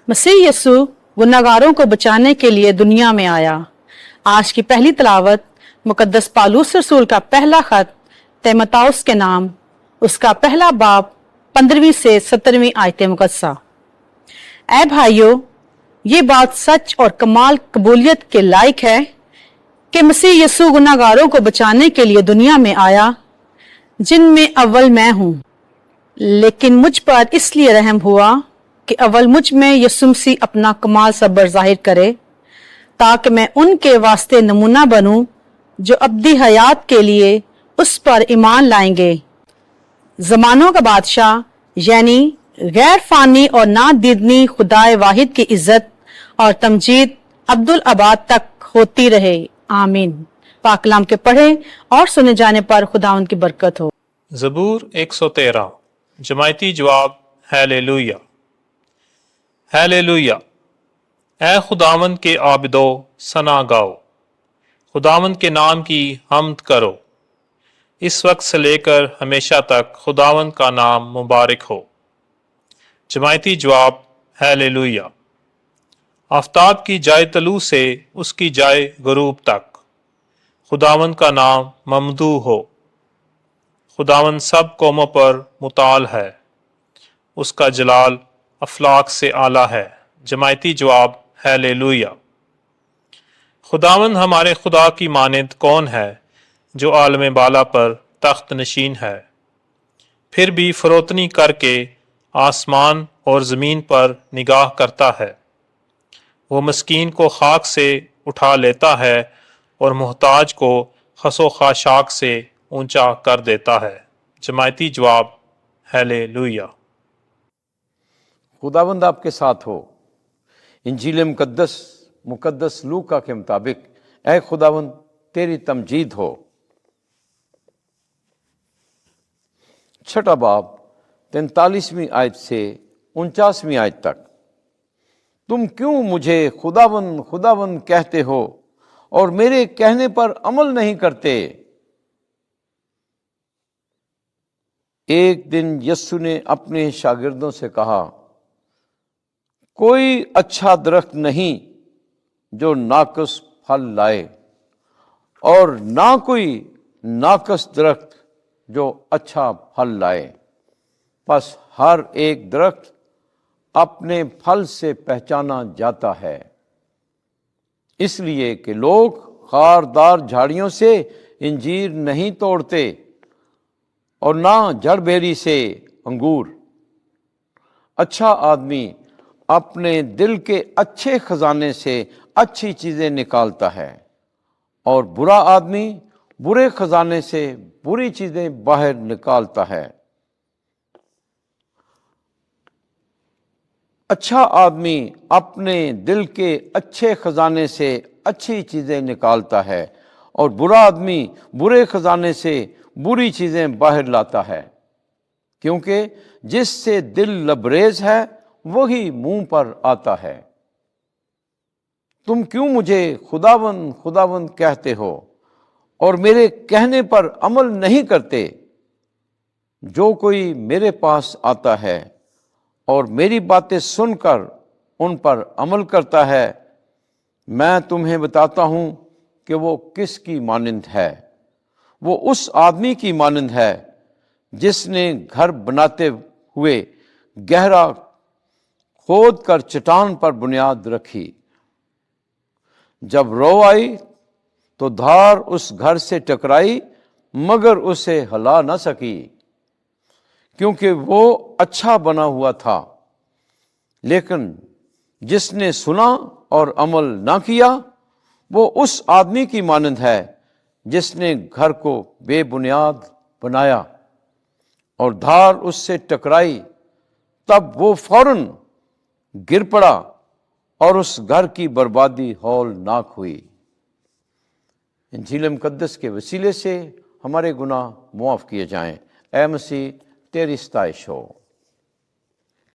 मसीह यसु गुनाहगारों को बचाने के लिए दुनिया में आया। आज की पहली तलावत मुकद्दस पालूस रसूल का पहला खत तीमुथियुस के नाम, उसका पहला बाब 15वीं से 17वीं आयतें मुकद्दसा। ऐ भाइयों, ये बात सच और कमाल कबूलियत के लायक है कि मसीह यसु गुनाहगारों को बचाने के लिए दुनिया में आया, जिनमें अव्वल मैं हूं। लेकिन मुझ पर इसलिए रहम हुआ कि अव्वल मुझ में यसु मसीह अपना कमाल सब्र जाहिर करे, ताकि मैं उनके वास्ते नमूना बनूं जो अब्दी हयात के लिए उस पर ईमान लाएंगे। जमानों का बादशाह यानी गैर फानी और ना दीदनी खुदाए वाहिद की इज्जत और तमजीद अब्दुल आबाद तक होती रहे। आमीन। पाक कलाम के पढ़े और सुने जाने पर खुदा उनकी बरकत हो। ज़बूर 113। जमायती जवाब हालेलुया। हालेलुया। ऐ खुदावंद के आबिदो सना गाओ, खुदावंद के नाम की हम्द करो। इस वक्त से लेकर हमेशा तक खुदावंद का नाम मुबारक हो। जमायती जवाब हालेलुया। आफताब की जाए तलू से उसकी जाए गरूब तक खुदावंद का नाम ममदू हो। खुदावंद सब कौमों पर मुताल है, उसका जलाल अफलाक से आला है। जमायती जवाब हालेलुया। खुदावंद हमारे खुदा की मानिंद कौन है जो आलम बाला पर तख्त नशीन है। फिर भी फरोतनी करके आसमान और ज़मीन पर निगाह करता है। वो मस्कीन को खाक से उठा लेता है और मुहताज को खसो खाशाक से ऊंचा कर देता है। जमायती जवाब हालेलुया। खुदावंद आपके साथ हो। इंजील मुकद्दस लूका के मुताबिक ऐ खुदावंद तेरी तमजीद हो। छठा बाब 43वीं आयत से 49वीं आयत तक। तुम क्यों मुझे खुदावंद खुदावंद कहते हो और मेरे कहने पर अमल नहीं करते। एक दिन यस्सु ने अपने शागिर्दों से कहा, कोई अच्छा दरख्त नहीं जो नाकस फल लाए, और ना कोई नाकस दरख्त जो अच्छा फल लाए। बस हर एक दरख्त अपने फल से पहचाना जाता है, इसलिए कि लोग खारदार झाड़ियों से इंजीर नहीं तोड़ते और ना जड़बेरी से अंगूर। अच्छा आदमी अपने दिल के अच्छे खजाने से अच्छी चीजें निकालता है, और बुरा आदमी बुरे खजाने से बुरी चीजें बाहर निकालता है। अच्छा आदमी अपने दिल के अच्छे खजाने से अच्छी चीजें निकालता है, और बुरा आदमी बुरे खजाने से बुरी चीजें बाहर लाता है, क्योंकि जिससे दिल लबरेज है वही मुंह पर आता है। तुम क्यों मुझे खुदावंद खुदावंद कहते हो और मेरे कहने पर अमल नहीं करते। जो कोई मेरे पास आता है और मेरी बातें सुनकर उन पर अमल करता है, मैं तुम्हें बताता हूं कि वो किसकी मानिंद है। वो उस आदमी की मानिंद है जिसने घर बनाते हुए गहरा खोद कर चट्टान पर बुनियाद रखी। जब रो आई तो धार उस घर से टकराई, मगर उसे हिला न सकी, क्योंकि वो अच्छा बना हुआ था। लेकिन जिसने सुना और अमल ना किया, वो उस आदमी की मानंद है जिसने घर को बेबुनियाद बनाया और धार उससे टकराई, तब वो फौरन गिर पड़ा और उस घर की बर्बादी हौलनाक हुई। इंजील मुकद्दस के वसीले से हमारे गुनाह मुआफ़ किए जाएं। ऐ मसीह तेरी सताइश हो।